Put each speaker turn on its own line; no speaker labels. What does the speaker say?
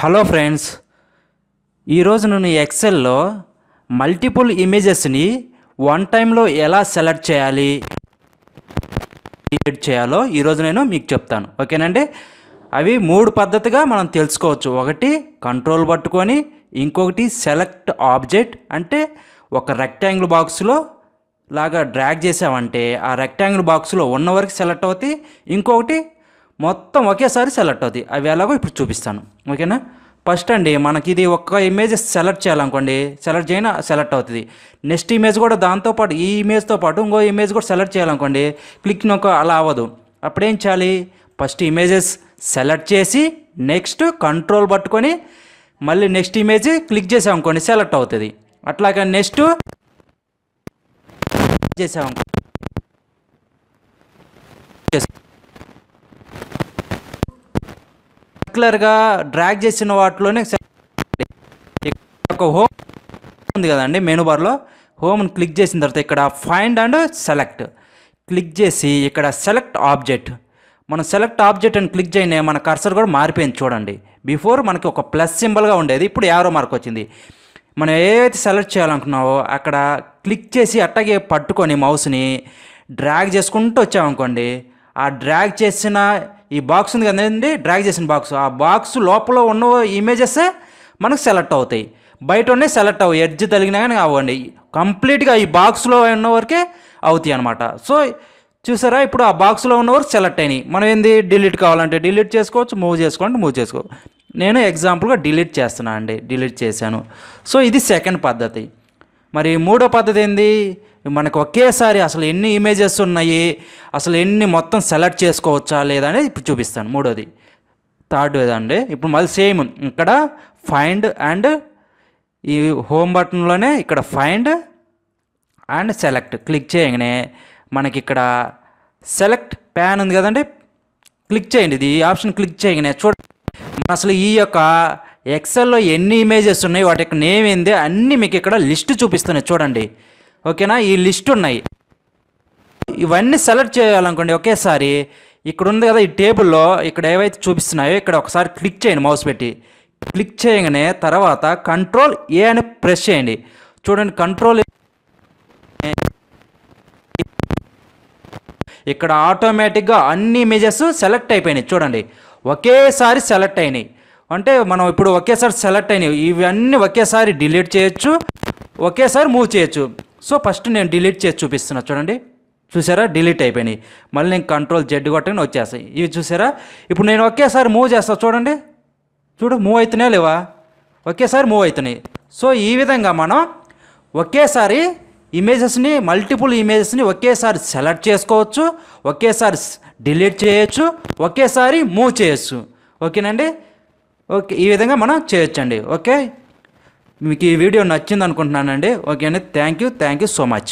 Hello friends, ఈరోజు నేను ఎక్సెల్లో multiple ఇమేజెస్ని one టైంలో ఎలా సెలెక్ట్ చేయాలి, ఎడిట్ చేయాలో ఈరోజు నేను మీకు చెప్తాను. ఓకేనండి. అవి మూడు పద్ధతిగా మనం తెలుసుకోవచ్చు. ఒకటి కంట్రోల్ పట్టుకొని, ఇంకొకటి సెలెక్ట్ ఆబ్జెక్ట్, అంటే ఒక రెక్టాంగిల్ బాక్స్లో లాగా డ్రాగ్ చేసామంటే ఆ రెక్టాంగిల్ బాక్స్లో ఉన్న వరకు సెలెక్ట్ అవుతాయి, ఇంకొకటి మొత్తం ఒకేసారి సెలెక్ట్ అవుతాయి. అవి ఎలాగో ఇప్పుడు చూపిస్తాను. ఓకేనా. ఫస్ట్ అండి, మనకి ఇది ఒక్క ఇమేజ్ సెలెక్ట్ చేయాలనుకోండి, సెలెక్ట్ చేయనా సెలెక్ట్ అవుతుంది. నెక్స్ట్ ఇమేజ్ కూడా దాంతోపాటు ఈ ఇమేజ్తో పాటు ఇంకో ఇమేజ్ కూడా సెలెక్ట్ చేయాలనుకోండి, క్లిక్ నొక్క అలా అవ్వదు. అప్పుడేం చేయాలి, ఫస్ట్ ఇమేజెస్ సెలెక్ట్ చేసి నెక్స్ట్ కంట్రోల్ పట్టుకొని మళ్ళీ నెక్స్ట్ ఇమేజ్ క్లిక్ చేసామనుకోండి సెలెక్ట్ అవుతుంది. అట్లాగా నెక్స్ట్ చేసామనుకోండి పర్టికులర్గా డ్రాగ్ చేసిన వాటిలోనే ఒక హోమ్ ఉంది కదండి, మెనూ బార్లో హోమ్ని క్లిక్ చేసిన తర్వాత ఇక్కడ ఫైండ్ అండ్ సెలెక్ట్ క్లిక్ చేసి ఇక్కడ సెలెక్ట్ ఆబ్జెక్ట్, మనం సెలెక్ట్ ఆబ్జెక్ట్ అని క్లిక్ చేయనే మన కర్సర్ కూడా మారిపోయింది చూడండి. బిఫోర్ మనకి ఒక ప్లస్ సింబల్గా ఉండేది, ఇప్పుడు యారో మార్క్ వచ్చింది. మనం ఏవైతే సెలెక్ట్ చేయాలనుకున్నావో అక్కడ క్లిక్ చేసి అట్టాగే పట్టుకొని మౌస్ని డ్రాగ్ చేసుకుంటూ వచ్చామనుకోండి, ఆ డ్రాగ్ చేసిన ఈ బాక్స్ ఉంది కదండి, డ్రాగ్ చేసిన బాక్స్, ఆ బాక్స్ లోపల ఉన్న ఇమేజెస్ మనకు సెలెక్ట్ అవుతాయి. బయట ఉన్నాయి సెలెక్ట్ అవ్వవు, ఎడ్జ్ తగిలినా కానీ అవ్వండి, కంప్లీట్గా ఈ బాక్స్లో ఉన్న వరకే అవుతాయి అనమాట. సో చూసారా, ఇప్పుడు ఆ బాక్స్లో ఉన్న వరకు సెలెక్ట్ అయినాయి. మనం ఏంది డిలీట్ కావాలంటే డిలీట్ చేసుకోవచ్చు, మూవ్ చేసుకోవాలంటే మూవ్ చేసుకోవచ్చు. నేను ఎగ్జాంపుల్గా డిలీట్ చేస్తున్నాను అండి, డిలీట్ చేశాను. సో ఇది సెకండ్ పద్ధతి. మరి మూడో పద్ధతి ఏంది, మనకు ఒకేసారి అసలు ఎన్ని ఇమేజెస్ ఉన్నాయి, అసలు ఎన్ని మొత్తం సెలెక్ట్ చేసుకోవచ్చా లేదా అనేది ఇప్పుడు చూపిస్తాను. మూడోది థర్డ్ అండి. ఇప్పుడు మళ్ళీ సేమ్ ఇక్కడ ఫైండ్ అండ్ ఈ హోమ్ బటన్లోనే ఇక్కడ ఫైండ్ అండ్ సెలెక్ట్ క్లిక్ చేయగానే మనకి ఇక్కడ సెలెక్ట్ ప్యాన్ ఉంది కదండి, క్లిక్ చేయండి. ఇది ఈ ఆప్షన్ క్లిక్ చేయగానే చూడండి అసలు ఈ యొక్క ఎక్సెల్లో ఎన్ని ఇమేజెస్ ఉన్నాయి, వాటి యొక్క నేమ్ ఏంది అన్నీ మీకు ఇక్కడ లిస్ట్ చూపిస్తున్నాయి చూడండి. ఓకేనా, ఈ లిస్ట్ ఉన్నాయి. ఇవన్నీ సెలెక్ట్ చేయాలనుకోండి ఒకేసారి, ఇక్కడ ఉంది కదా ఈ టేబుల్లో ఇక్కడ ఏవైతే చూపిస్తున్నాయో ఇక్కడ ఒకసారి క్లిక్ చేయండి మౌస్ పెట్టి. క్లిక్ చేయగానే తర్వాత కంట్రోల్ ఏ అని ప్రెస్ చేయండి. చూడండి కంట్రోల్ ఇక్కడ ఆటోమేటిక్గా అన్ని ఇమేజెస్ సెలెక్ట్ అయిపోయినాయి చూడండి, ఒకేసారి సెలెక్ట్ అయినాయి. అంటే మనం ఇప్పుడు ఒకేసారి సెలెక్ట్ అయినాయి, ఇవన్నీ ఒకేసారి డిలీట్ చేయొచ్చు, ఒకేసారి మూవ్ చేయొచ్చు. సో ఫస్ట్ నేను డిలీట్ చేసి చూపిస్తున్నా చూడండి. చూసారా, డిలీట్ అయిపోయినాయి. మళ్ళీ నేను కంట్రోల్ జెడ్ కొట్టగానే వచ్చేస్తాయి. ఇవి చూసారా, ఇప్పుడు నేను ఒకేసారి మూవ్ చేస్తాను చూడండి, చూడు మూవ్ అవుతున్నాయా లేవా, ఒకేసారి మూవ్ అవుతున్నాయి. సో ఈ విధంగా మనం ఒకేసారి ఇమేజెస్ని మల్టిపుల్ ఇమేజెస్ని ఒకేసారి సెలెక్ట్ చేసుకోవచ్చు, ఒకేసారి డిలీట్ చేయొచ్చు, ఒకేసారి మూవ్ చేయొచ్చు. ఓకేనండి. ఓకే, ఈ విధంగా మనం చేయొచ్చండి. ఓకే, మీకు ఈ వీడియో నచ్చింది అనుకుంటున్నానండి. ఓకే అండి, థ్యాంక్ యూ సో మచ్.